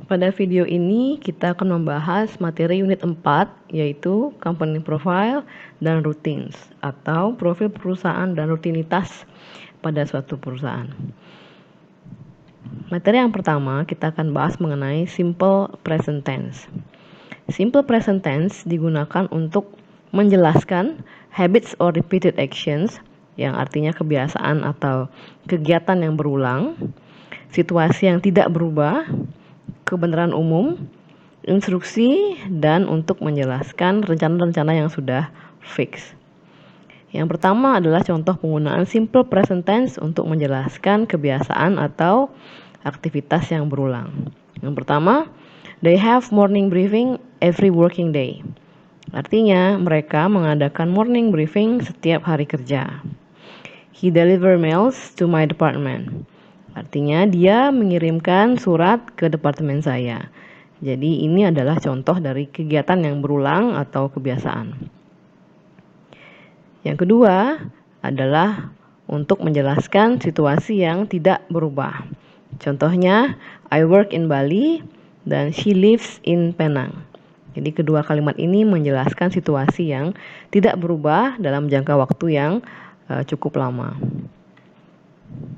Pada video ini kita akan membahas materi unit 4, yaitu company profile dan routines atau profil perusahaan dan rutinitas pada suatu perusahaan. Materi yang pertama kita akan bahas mengenai simple present tense. Simple present tense digunakan untuk menjelaskan habits or repeated actions, yang artinya kebiasaan atau kegiatan yang berulang, situasi yang tidak berubah, kebenaran umum, instruksi, dan untuk menjelaskan rencana-rencana yang sudah fix. Yang pertama adalah contoh penggunaan simple present tense untuk menjelaskan kebiasaan atau aktivitas yang berulang. Yang pertama, they have morning briefing every working day. Artinya, mereka mengadakan morning briefing setiap hari kerja. He deliver mails to my department. Artinya, dia mengirimkan surat ke departemen saya. Jadi, ini adalah contoh dari kegiatan yang berulang atau kebiasaan. Yang kedua adalah untuk menjelaskan situasi yang tidak berubah. Contohnya, I work in Bali dan she lives in Penang. Jadi kedua kalimat ini menjelaskan situasi yang tidak berubah dalam jangka waktu yang cukup lama.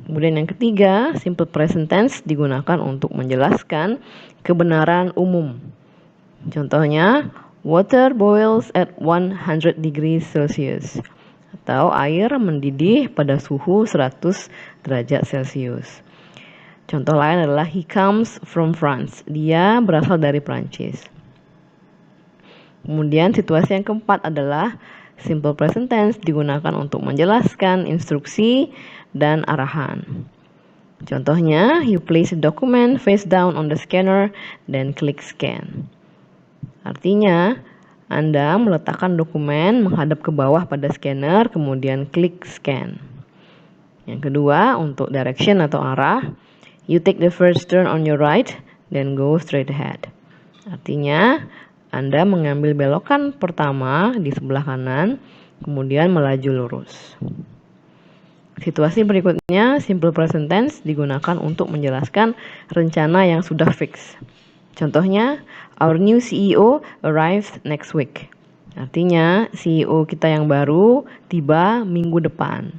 Kemudian yang ketiga, simple present tense digunakan untuk menjelaskan kebenaran umum. Contohnya, water boils at 100 degrees Celsius. Atau air mendidih pada suhu 100 derajat Celcius. Contoh lain adalah he comes from France. Dia berasal dari Prancis. Kemudian situasi yang keempat adalah simple present tense digunakan untuk menjelaskan instruksi dan arahan. Contohnya, you place a document face down on the scanner, then click scan. Artinya, Anda meletakkan dokumen menghadap ke bawah pada scanner, kemudian klik scan. Yang kedua, untuk direction atau arah, you take the first turn on your right, then go straight ahead. Artinya, Anda mengambil belokan pertama di sebelah kanan, kemudian melaju lurus. Situasi berikutnya, simple present tense digunakan untuk menjelaskan rencana yang sudah fix. Contohnya, our new CEO arrives next week. Artinya, CEO kita yang baru tiba minggu depan.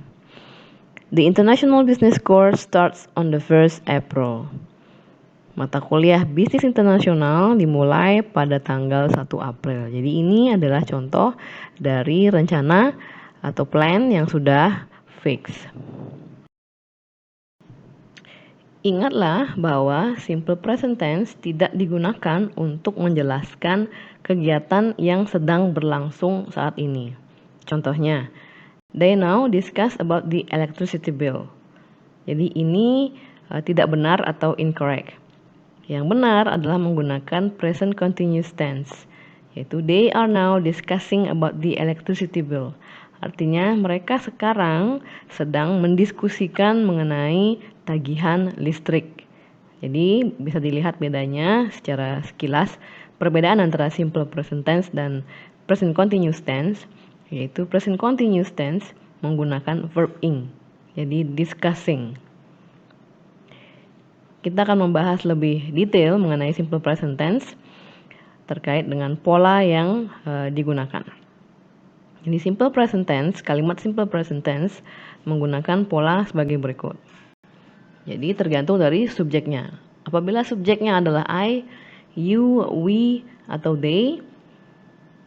The International Business Course starts on the 1st April. Mata kuliah bisnis internasional dimulai pada tanggal 1 April. Jadi ini adalah contoh dari rencana atau plan yang sudah fix. Ingatlah bahwa simple present tense tidak digunakan untuk menjelaskan kegiatan yang sedang berlangsung saat ini. Contohnya, they now discuss about the electricity bill. Jadi ini tidak benar atau incorrect. Yang benar adalah menggunakan present continuous tense, yaitu they are now discussing about the electricity bill. Artinya mereka sekarang sedang mendiskusikan mengenai tagihan listrik. Jadi bisa dilihat bedanya secara sekilas, perbedaan antara simple present tense dan present continuous tense, yaitu present continuous tense menggunakan verb ing, jadi discussing. Kita akan membahas lebih detail mengenai simple present tense terkait dengan pola yang digunakan. Jadi simple present tense, kalimat simple present tense menggunakan pola sebagai berikut. Jadi tergantung dari subjeknya. Apabila subjeknya adalah I, you, we, atau they,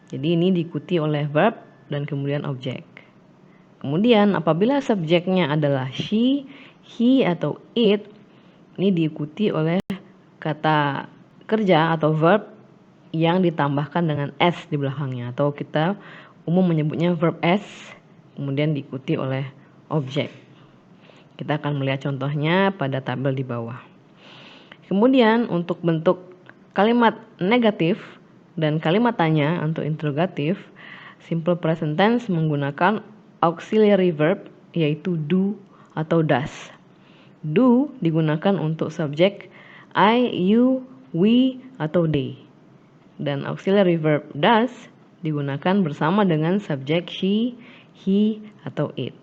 jadi ini diikuti oleh verb dan kemudian objek. Kemudian apabila subjeknya adalah she, he, atau it, ini diikuti oleh kata kerja atau verb yang ditambahkan dengan s di belakangnya, atau kita umum menyebutnya verb s, kemudian diikuti oleh objek. Kita akan melihat contohnya pada tabel di bawah. Kemudian untuk bentuk kalimat negatif dan kalimat tanya untuk interrogatif, simple present tense menggunakan auxiliary verb yaitu do atau does. Do digunakan untuk subjek I, you, we, atau they. Dan auxiliary verb does digunakan bersama dengan subjek she, he, atau it.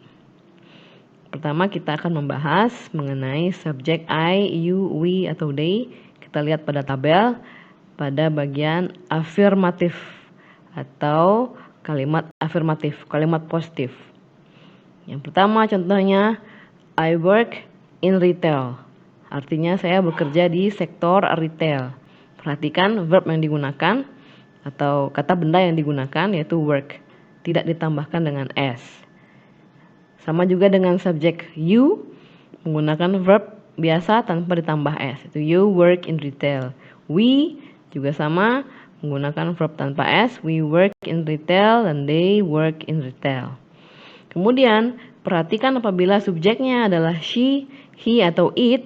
Pertama kita akan membahas mengenai subjek I, you, we, atau they. Kita lihat pada tabel pada bagian afirmatif atau kalimat afirmatif, kalimat positif. Yang pertama contohnya, I work in retail. Artinya saya bekerja di sektor retail. Perhatikan verb yang digunakan atau kata benda yang digunakan yaitu work, tidak ditambahkan dengan s. Sama juga dengan subjek you, menggunakan verb biasa tanpa ditambah s, itu you work in retail. We juga sama, menggunakan verb tanpa s, we work in retail dan they work in retail. Kemudian perhatikan apabila subjeknya adalah she, he atau it,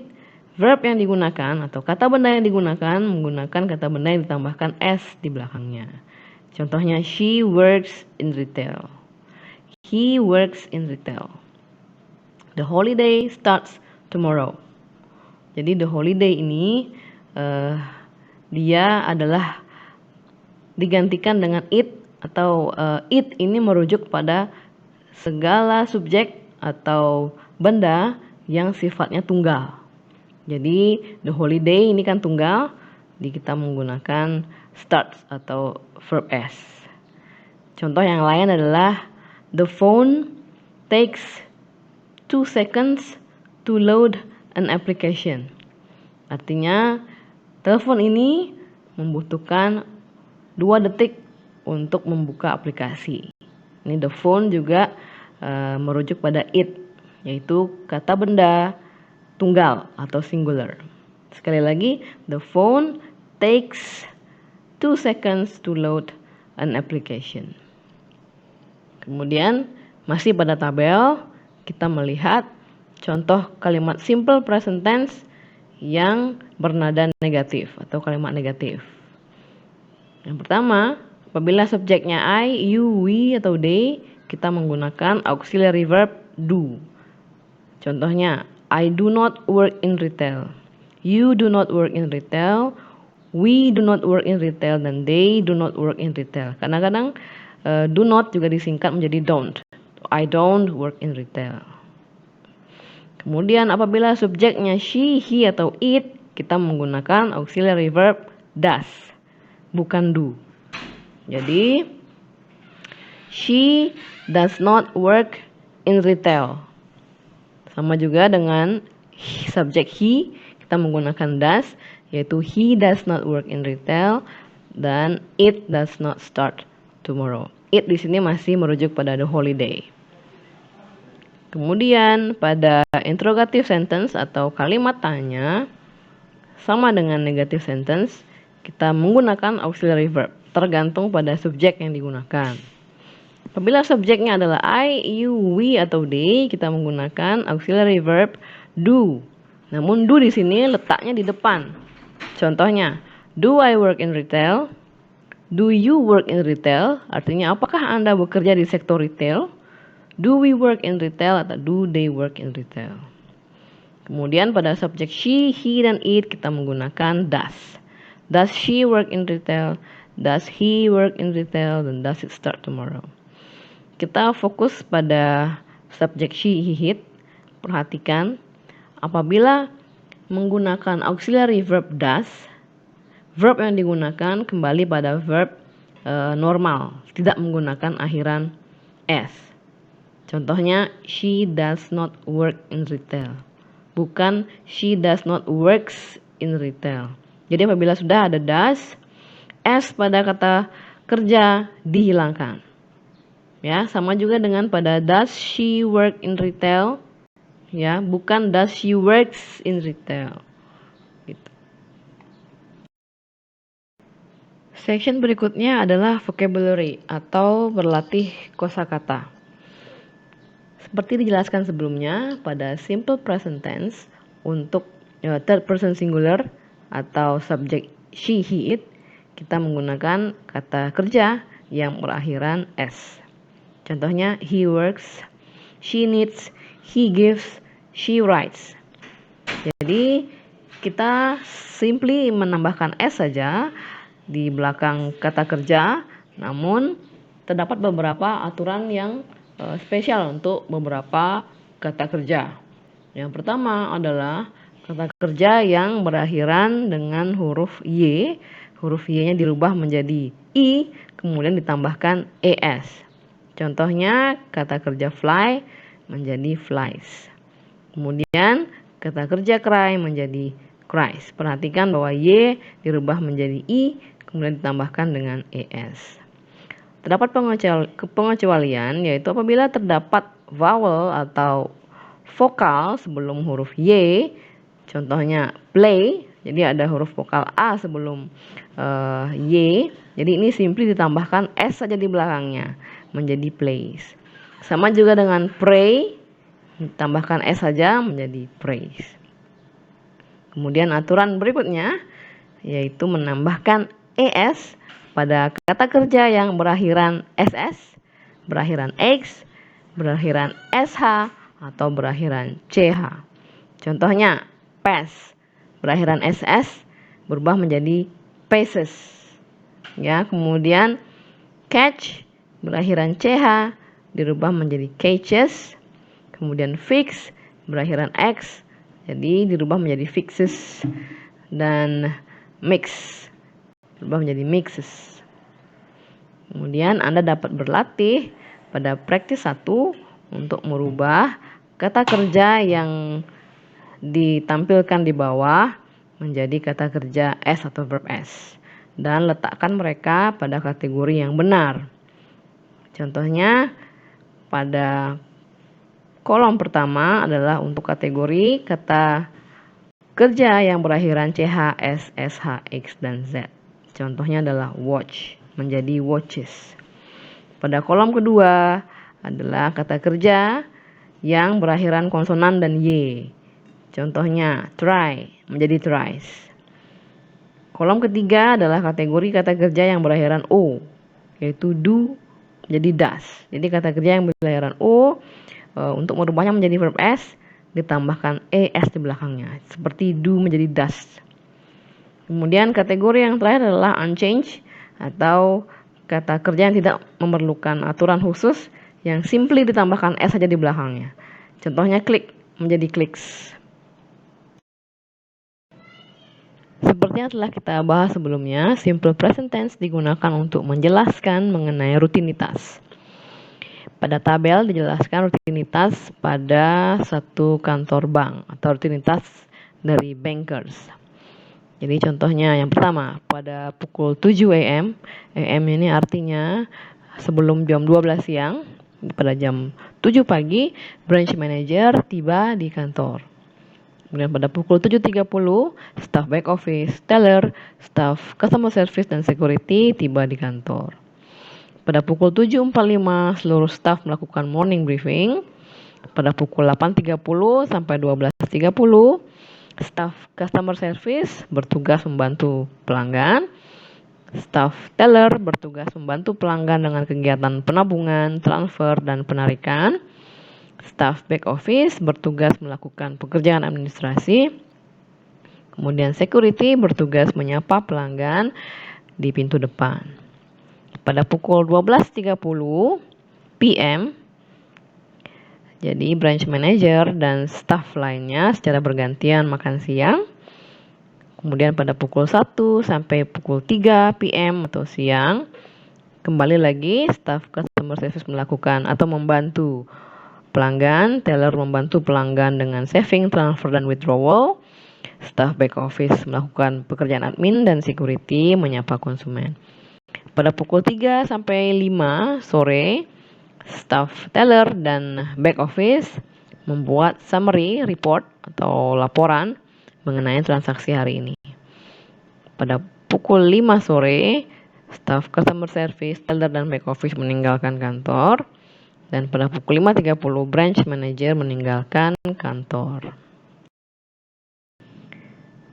verb yang digunakan atau kata benda yang digunakan menggunakan kata benda yang ditambahkan s di belakangnya. Contohnya, she works in retail, he works in retail. The holiday starts tomorrow. Jadi the holiday ini dia adalah digantikan dengan it atau it ini merujuk pada segala subjek atau benda yang sifatnya tunggal. Jadi the holiday ini kan tunggal, jadi kita menggunakan starts atau verb s. Contoh yang lain adalah the phone takes 2 seconds to load an application. Artinya telepon ini membutuhkan 2 detik untuk membuka aplikasi. Ini the phone juga merujuk pada it, yaitu kata benda tunggal atau singular. Sekali lagi, the phone takes 2 seconds to load an application. Kemudian masih pada tabel kita melihat contoh kalimat simple present tense yang bernada negatif atau kalimat negatif. Yang pertama, apabila subjeknya I, you, we, atau they, kita menggunakan auxiliary verb do. Contohnya, I do not work in retail, you do not work in retail, we do not work in retail, dan they do not work in retail. Kadang-kadang do not juga disingkat menjadi don't. I don't work in retail. Kemudian apabila subjeknya she, he, atau it, kita menggunakan auxiliary verb does, bukan do. Jadi, she does not work in retail. Sama juga dengan subjek he, kita menggunakan does, yaitu he does not work in retail, dan it does not start tomorrow. It di sini masih merujuk pada the holiday. Kemudian pada interrogative sentence atau kalimat tanya, sama dengan negative sentence, kita menggunakan auxiliary verb, tergantung pada subjek yang digunakan. Apabila subjeknya adalah I, you, we, atau they, kita menggunakan auxiliary verb do. Namun do di sini letaknya di depan. Contohnya, do I work in retail? Do you work in retail? Artinya apakah Anda bekerja di sektor retail? Do we work in retail atau do they work in retail? Kemudian pada subjek she, he, dan it kita menggunakan does. Does she work in retail? Does he work in retail? Dan does it start tomorrow? Kita fokus pada subjek she, he, it. Perhatikan apabila menggunakan auxiliary verb does, verb yang digunakan kembali pada verb normal, tidak menggunakan akhiran s. Contohnya, she does not work in retail, bukan she does not works in retail. Jadi apabila sudah ada does, s pada kata kerja dihilangkan. Ya, sama juga dengan pada does she work in retail, ya, bukan does she works in retail. Gitu. Section berikutnya adalah vocabulary atau berlatih kosakata. Seperti dijelaskan sebelumnya, pada simple present tense untuk third person singular atau subjek she, he, it, kita menggunakan kata kerja yang berakhiran s. Contohnya, he works, she knits, he gives, she writes. Jadi, kita simply menambahkan s saja di belakang kata kerja, namun terdapat beberapa aturan yang spesial untuk beberapa kata kerja. Yang pertama adalah kata kerja yang berakhiran dengan huruf Y. Huruf Y-nya dirubah menjadi I, kemudian ditambahkan ES. Contohnya, kata kerja fly menjadi flies. Kemudian, kata kerja cry menjadi cries. Perhatikan bahwa Y dirubah menjadi I, kemudian ditambahkan dengan ES. Terdapat pengecualian, yaitu apabila terdapat vowel atau vokal sebelum huruf Y. Contohnya play, jadi ada huruf vokal A sebelum Y. Jadi ini simply ditambahkan S saja di belakangnya, menjadi plays. Sama juga dengan pray, ditambahkan S saja menjadi praise. Kemudian aturan berikutnya, yaitu menambahkan ES pada kata kerja yang berakhiran SS, berakhiran X, berakhiran SH, atau berakhiran CH. Contohnya, pass berakhiran SS berubah menjadi passes. Ya, kemudian catch berakhiran CH dirubah menjadi catches. Kemudian fix berakhiran X jadi dirubah menjadi fixes. Dan mix berubah menjadi mixes. Kemudian Anda dapat berlatih pada praktis 1 untuk merubah kata kerja yang ditampilkan di bawah menjadi kata kerja S atau verb S dan letakkan mereka pada kategori yang benar. Contohnya pada kolom pertama adalah untuk kategori kata kerja yang berakhiran CH, S, SH, X, dan Z. Contohnya adalah watch menjadi watches. Pada kolom kedua adalah kata kerja yang berakhiran konsonan dan Y. Contohnya try menjadi tries. Kolom ketiga adalah kategori kata kerja yang berakhiran O, yaitu do menjadi does. Jadi kata kerja yang berakhiran O untuk merubahnya menjadi verb S ditambahkan ES di belakangnya, seperti do menjadi does. Kemudian kategori yang terakhir adalah unchanged atau kata kerja yang tidak memerlukan aturan khusus yang simply ditambahkan S saja di belakangnya. Contohnya click menjadi clicks. Seperti yang telah kita bahas sebelumnya, simple present tense digunakan untuk menjelaskan mengenai rutinitas. Pada tabel dijelaskan rutinitas pada satu kantor bank atau rutinitas dari bankers. Jadi contohnya yang pertama, pada pukul 7 AM, AM ini artinya sebelum jam 12 siang, pada jam 7 pagi, branch manager tiba di kantor. Kemudian pada pukul 7.30, staf back office, teller, staf customer service, dan security tiba di kantor. Pada pukul 7.45, seluruh staf melakukan morning briefing. Pada pukul 8.30 sampai 12.30, staf customer service bertugas membantu pelanggan. Staf teller bertugas membantu pelanggan dengan kegiatan penabungan, transfer, dan penarikan. Staf back office bertugas melakukan pekerjaan administrasi. Kemudian security bertugas menyapa pelanggan di pintu depan. Pada pukul 12.30 PM, jadi branch manager dan staf lainnya secara bergantian makan siang. Kemudian pada pukul 1 sampai pukul 3 PM atau siang, kembali lagi staf customer service melakukan atau membantu pelanggan, teller membantu pelanggan dengan saving, transfer, dan withdrawal. Staf back office melakukan pekerjaan admin dan security menyapa konsumen. Pada pukul 3 sampai 5 sore, staf teller dan back office membuat summary report atau laporan mengenai transaksi hari ini. Pada pukul 5 sore, staf customer service, teller, dan back office meninggalkan kantor. Dan pada pukul 5.30 branch manager meninggalkan kantor.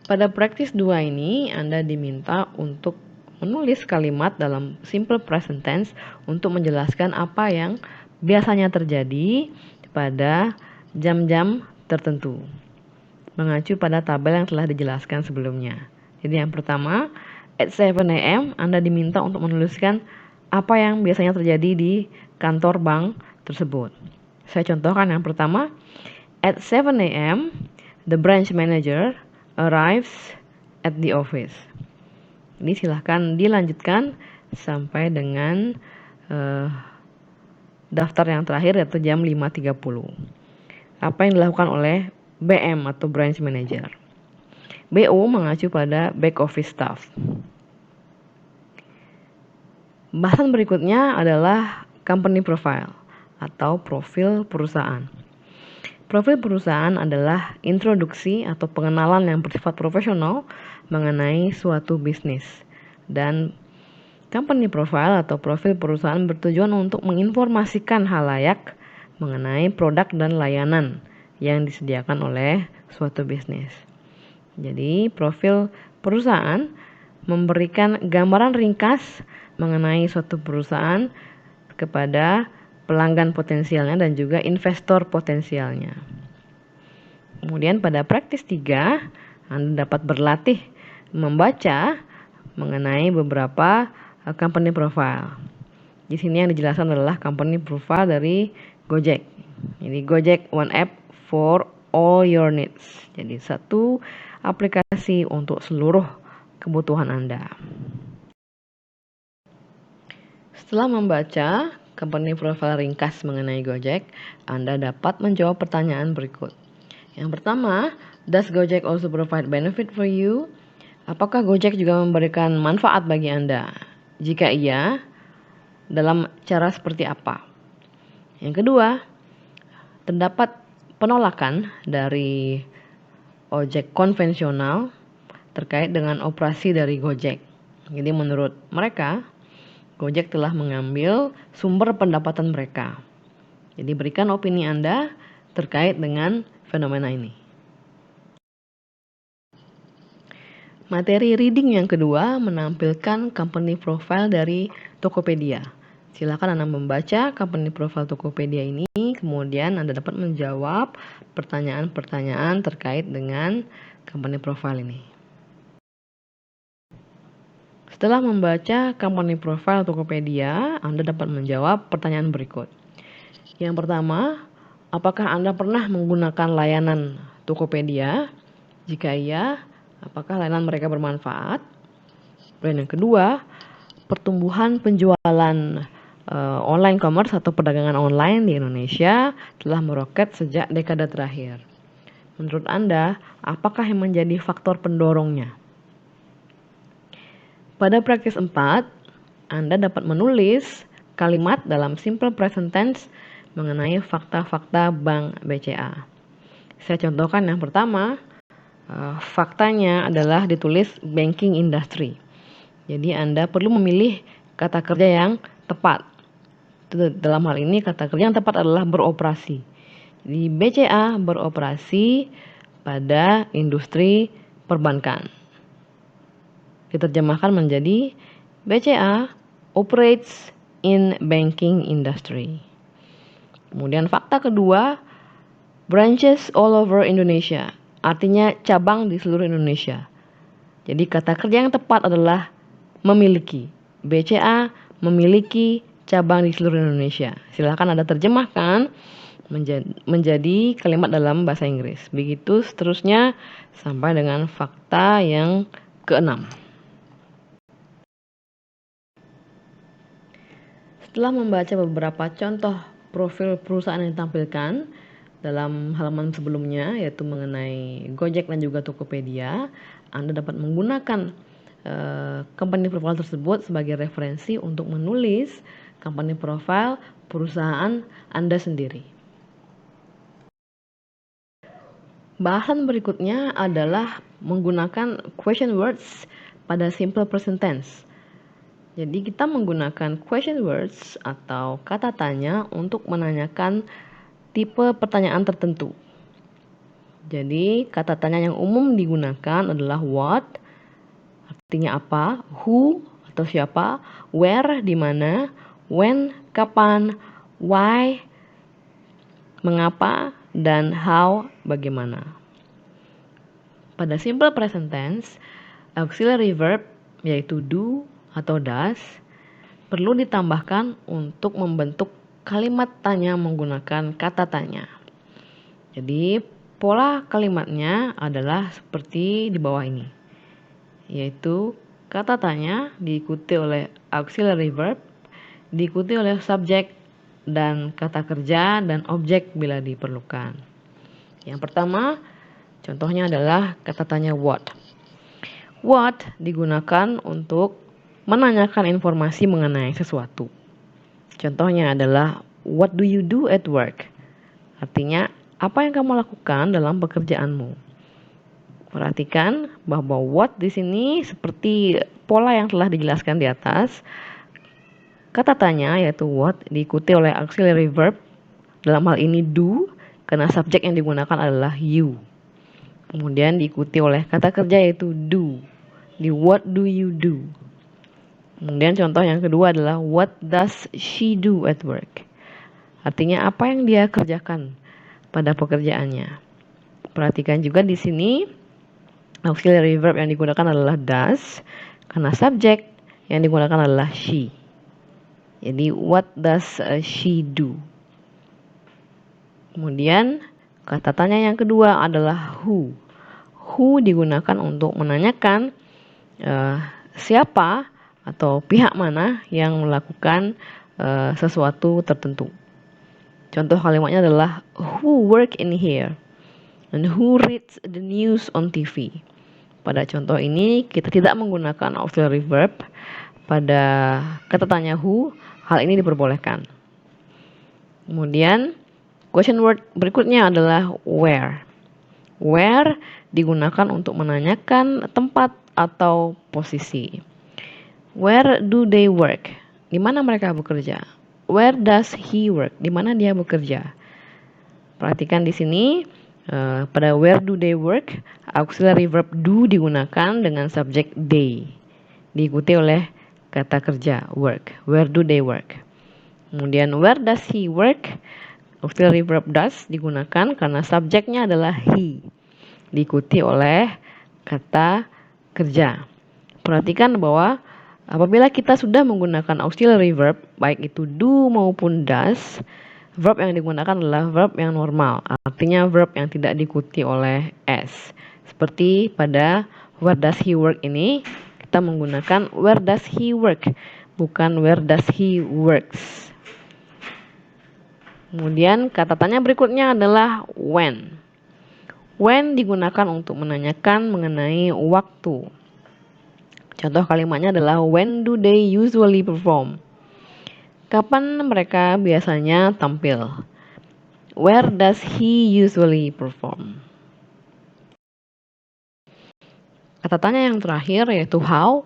Pada praktis 2 ini Anda diminta untuk menulis kalimat dalam simple present tense untuk menjelaskan apa yang biasanya terjadi pada jam-jam tertentu. Mengacu pada tabel yang telah dijelaskan sebelumnya. Jadi yang pertama, at 7 AM Anda diminta untuk menuliskan apa yang biasanya terjadi di kantor bank tersebut. Saya contohkan yang pertama, at 7 AM, The branch manager arrives at the office. Ini silahkan dilanjutkan sampai dengan daftar yang terakhir yaitu jam 5.30. Apa yang dilakukan oleh BM atau branch manager? BO mengacu pada back office staff. Bahasan berikutnya adalah company profile atau profil perusahaan. Profil perusahaan adalah introduksi atau pengenalan yang bersifat profesional mengenai suatu bisnis. Dan company profile atau profil perusahaan bertujuan untuk menginformasikan halayak mengenai produk dan layanan yang disediakan oleh suatu bisnis. Jadi, profil perusahaan memberikan gambaran ringkas mengenai suatu perusahaan kepada pelanggan potensialnya dan juga investor potensialnya. Kemudian pada praktis 3, Anda dapat berlatih membaca mengenai beberapa company profile. Di sini yang dijelaskan adalah company profile dari Gojek. Jadi Gojek One App for all your needs. Jadi satu aplikasi untuk seluruh kebutuhan Anda. Setelah membaca company profile ringkas mengenai Gojek, Anda dapat menjawab pertanyaan berikut. Yang pertama, does Gojek also provide benefit for you? Apakah Gojek juga memberikan manfaat bagi Anda? Jika iya, dalam cara seperti apa? Yang kedua, terdapat penolakan dari ojek konvensional terkait dengan operasi dari Gojek. Jadi menurut mereka, Gojek telah mengambil sumber pendapatan mereka. Jadi berikan opini Anda terkait dengan fenomena ini. Materi reading yang kedua menampilkan company profile dari Tokopedia. Silakan Anda membaca company profile Tokopedia ini, kemudian Anda dapat menjawab pertanyaan-pertanyaan terkait dengan company profile ini. Setelah membaca company profile Tokopedia, Anda dapat menjawab pertanyaan berikut. Yang pertama, apakah Anda pernah menggunakan layanan Tokopedia? Jika iya, apakah layanan mereka bermanfaat? Dan yang kedua, pertumbuhan penjualan online commerce atau perdagangan online di Indonesia telah meroket sejak dekade terakhir. Menurut Anda, apakah yang menjadi faktor pendorongnya? Pada praktis 4, Anda dapat menulis kalimat dalam simple present tense mengenai fakta-fakta Bank BCA. Saya contohkan yang pertama, faktanya adalah ditulis banking industry. Jadi Anda perlu memilih kata kerja yang tepat. Dalam hal ini kata kerja yang tepat adalah beroperasi. Jadi BCA beroperasi pada industri perbankan. Diterjemahkan menjadi BCA operates in banking industry. Kemudian fakta kedua, branches all over Indonesia, artinya cabang di seluruh Indonesia. Jadi kata kerja yang tepat adalah memiliki. BCA memiliki cabang di seluruh Indonesia. Silakan Anda terjemahkan menjadi kalimat dalam bahasa Inggris. Begitu seterusnya sampai dengan fakta yang keenam. Setelah membaca beberapa contoh profil perusahaan yang ditampilkan dalam halaman sebelumnya, yaitu mengenai Gojek dan juga Tokopedia, Anda dapat menggunakan company profile tersebut sebagai referensi untuk menulis company profile perusahaan Anda sendiri. Bahasan berikutnya adalah menggunakan question words pada simple present tense. Jadi kita menggunakan question words atau kata tanya untuk menanyakan tipe pertanyaan tertentu. Jadi kata tanya yang umum digunakan adalah what, artinya apa, who atau siapa, where di mana, when kapan, why mengapa, dan how bagaimana. Pada simple present tense, auxiliary verb yaitu do atau does perlu ditambahkan untuk membentuk kalimat tanya menggunakan kata tanya. Jadi Pola kalimatnya adalah seperti di bawah ini, yaitu kata tanya diikuti oleh auxiliary verb, diikuti oleh subjek dan kata kerja dan objek bila diperlukan. Yang pertama, contohnya adalah kata tanya what. What digunakan untuk menanyakan informasi mengenai sesuatu. Contohnya adalah what do you do at work? Artinya, apa yang kamu lakukan dalam pekerjaanmu? Perhatikan bahwa what di sini seperti pola yang telah dijelaskan di atas. Kata tanya yaitu what diikuti oleh auxiliary verb, dalam hal ini do, karena subjek yang digunakan adalah you. Kemudian diikuti oleh kata kerja yaitu do. Di what do you do? Kemudian contoh yang kedua adalah what does she do at work? Artinya apa yang dia kerjakan pada pekerjaannya. Perhatikan juga di sini auxiliary verb yang digunakan adalah does, karena subjek yang digunakan adalah she. Jadi what does she do? Kemudian kata tanya yang kedua adalah who. Who digunakan untuk menanyakan siapa atau pihak mana yang melakukan sesuatu tertentu. Contoh kalimatnya adalah who work in here and who reads the news on TV. Pada contoh ini kita tidak menggunakan auxiliary verb. Pada kata tanya who, hal ini diperbolehkan. Kemudian question word berikutnya adalah where. Where digunakan untuk menanyakan tempat atau posisi. Where do they work? Di mana mereka bekerja? Where does he work? Di mana dia bekerja? Perhatikan di sini pada where do they work, auxiliary verb do digunakan dengan subjek they, diikuti oleh kata kerja work. Where do they work? Kemudian where does he work? Auxiliary verb does digunakan karena subjeknya adalah he, diikuti oleh kata kerja. Perhatikan bahwa apabila kita sudah menggunakan auxiliary verb, baik itu do maupun does, verb yang digunakan adalah verb yang normal, artinya verb yang tidak diikuti oleh s. Seperti pada where does he work ini, kita menggunakan where does he work, bukan where does he works. Kemudian kata tanya berikutnya adalah when. When digunakan untuk menanyakan mengenai waktu. Contoh kalimatnya adalah when do they usually perform? Kapan mereka biasanya tampil? Where does he usually perform? Kata tanya yang terakhir yaitu how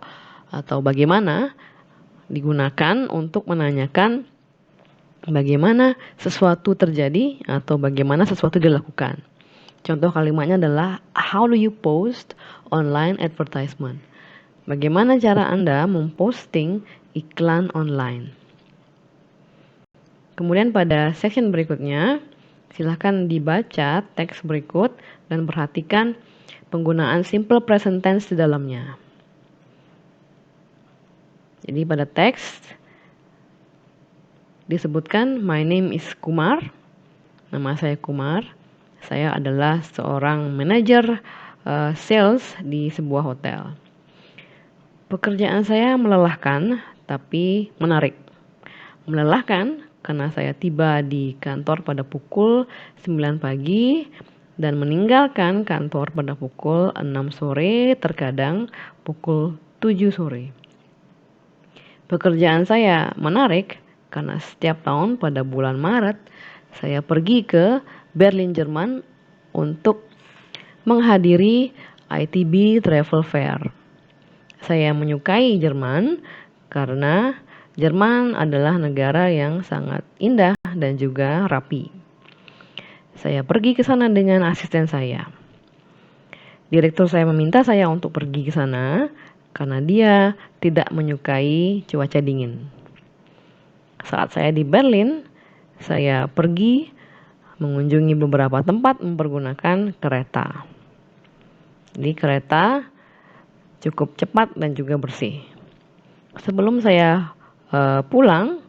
atau bagaimana digunakan untuk menanyakan bagaimana sesuatu terjadi atau bagaimana sesuatu dilakukan. Contoh kalimatnya adalah how do you post online advertisement? Bagaimana cara Anda memposting iklan online? Kemudian pada section berikutnya, silakan dibaca teks berikut dan perhatikan penggunaan simple present tense di dalamnya. Jadi pada teks disebutkan my name is Kumar, nama saya Kumar. Saya adalah seorang manajer sales di sebuah hotel. Pekerjaan saya melelahkan tapi menarik. Melelahkan karena saya tiba di kantor pada pukul 9 pagi dan meninggalkan kantor pada pukul 6 sore, terkadang pukul 7 sore. Pekerjaan saya menarik karena setiap tahun pada bulan Maret saya pergi ke Berlin, Jerman untuk menghadiri ITB Travel Fair. Saya menyukai Jerman karena Jerman adalah negara yang sangat indah dan juga rapi. Saya pergi ke sana dengan asisten saya. Direktur saya meminta saya untuk pergi ke sana karena dia tidak menyukai cuaca dingin. Saat saya di Berlin, saya pergi mengunjungi beberapa tempat mempergunakan kereta. Jadi kereta cukup cepat dan juga bersih. Sebelum saya pulang,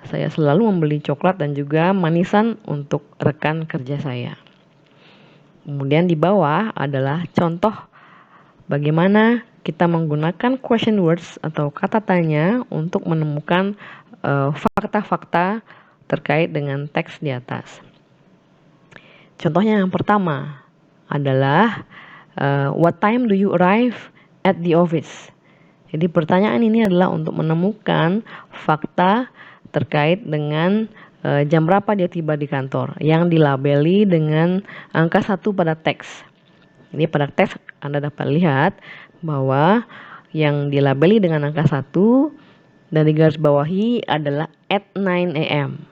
saya selalu membeli coklat dan juga manisan untuk rekan kerja saya. Kemudian di bawah adalah contoh bagaimana kita menggunakan question words atau kata tanya untuk menemukan fakta-fakta terkait dengan teks di atas. Contohnya yang pertama adalah what time do you arrive at the office? Jadi pertanyaan ini adalah untuk menemukan fakta terkait dengan jam berapa dia tiba di kantor yang dilabeli dengan angka 1 pada teks. Jadi pada teks Anda dapat lihat bahwa yang dilabeli dengan angka 1 dan digarisbawahi adalah at 9 a.m.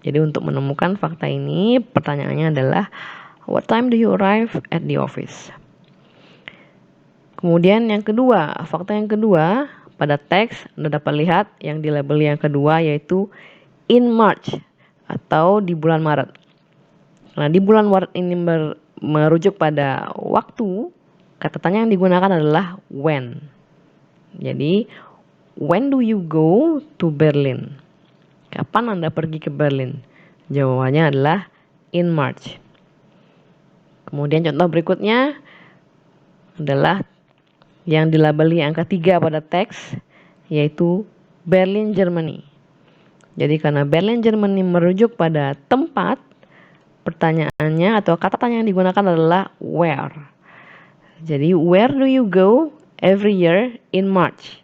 Jadi untuk menemukan fakta ini, pertanyaannya adalah what time do you arrive at the office? Kemudian yang kedua, fakta yang kedua pada teks Anda dapat lihat yang dilabeli yang kedua yaitu in March atau di bulan Maret. Nah, di bulan Maret ini merujuk pada waktu, kata tanya yang digunakan adalah when. Jadi, when do you go to Berlin? Kapan Anda pergi ke Berlin? Jawabannya adalah in March. Kemudian contoh berikutnya adalah yang dilabeli angka 3 pada teks, yaitu Berlin, Germany. Jadi karena Berlin, Germany merujuk pada tempat, pertanyaannya atau kata tanya yang digunakan adalah where. Jadi where do you go every year in March?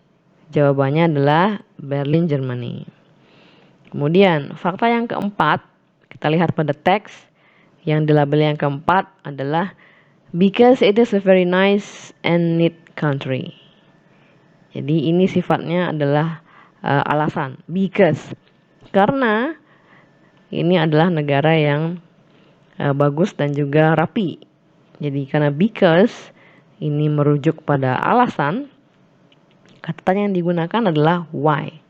Jawabannya adalah Berlin, Germany. Kemudian fakta yang keempat, kita lihat pada teks yang dilabeli yang keempat adalah because it is a very nice and neat country. Jadi ini sifatnya adalah alasan, because. Karena ini adalah negara yang bagus dan juga rapi. Jadi karena because ini merujuk pada alasan, kata tanya yang digunakan adalah why.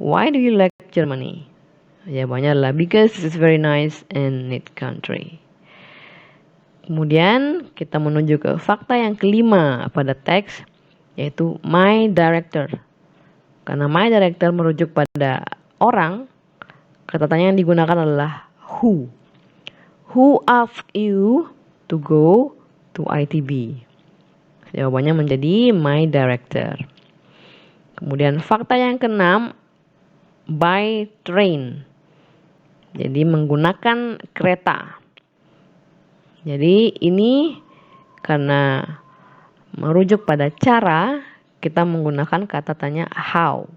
Why do you like Germany? Jawabannya adalah because it's very nice and neat country. Kemudian kita menuju ke fakta yang kelima pada teks, yaitu my director. Karena my director merujuk pada orang, kata tanya yang digunakan adalah who. Who asked you to go to ITB? Jawabannya menjadi my director. Kemudian fakta yang keenam, by train. Jadi menggunakan kereta. Jadi ini karena merujuk pada cara, kita menggunakan kata tanya how.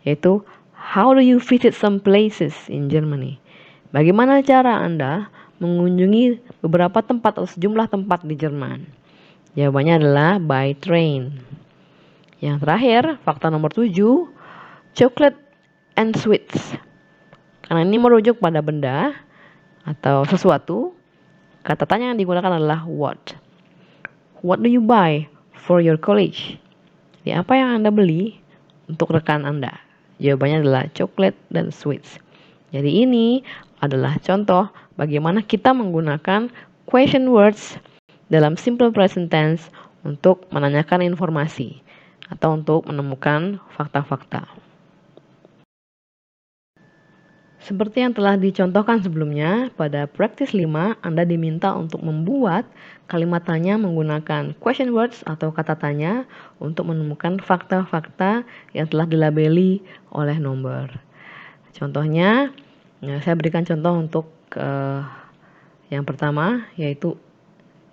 Yaitu how do you visit some places in Germany? Bagaimana cara Anda mengunjungi beberapa tempat atau sejumlah tempat di Jerman? Jawabannya adalah by train. Yang terakhir, fakta nomor 7, chocolate and sweets. Karena ini merujuk pada benda atau sesuatu, kata tanya yang digunakan adalah what. What do you buy for your college? Jadi apa yang Anda beli untuk rekan Anda? Jawabannya adalah chocolate dan sweets. Jadi ini adalah contoh bagaimana kita menggunakan question words dalam simple present tense untuk menanyakan informasi atau untuk menemukan fakta-fakta. Seperti yang telah dicontohkan sebelumnya, pada practice 5 Anda diminta untuk membuat kalimat tanya menggunakan question words atau kata tanya untuk menemukan fakta-fakta yang telah dilabeli oleh nomor. Contohnya, saya berikan contoh untuk yang pertama, yaitu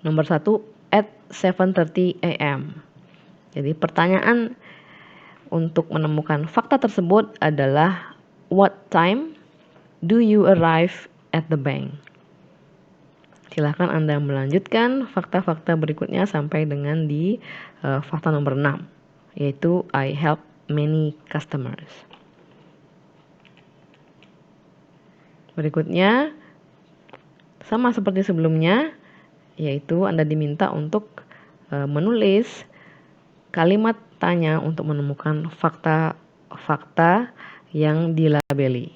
nomor 1, at 7:30 a.m. Jadi pertanyaan untuk menemukan fakta tersebut adalah what time do you arrive at the bank? Silakan Anda melanjutkan fakta-fakta berikutnya sampai dengan di fakta nomor 6, yaitu I help many customers. Berikutnya, sama seperti sebelumnya, yaitu Anda diminta untuk menulis kalimat tanya untuk menemukan fakta-fakta yang dilabeli.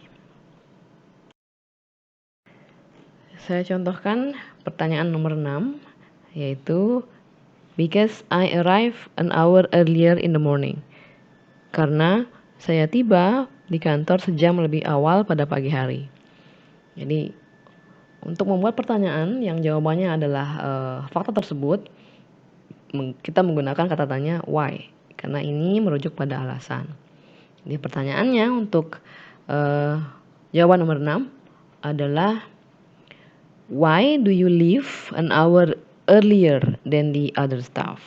Saya contohkan pertanyaan nomor 6, yaitu because I arrive an hour earlier in the morning. Karena saya tiba di kantor sejam lebih awal pada pagi hari. Jadi Untuk membuat pertanyaan yang jawabannya adalah fakta tersebut, kita menggunakan kata tanya why, karena ini merujuk pada alasan. Jadi pertanyaannya untuk jawaban nomor 6 adalah why do you leave an hour earlier than the other staff?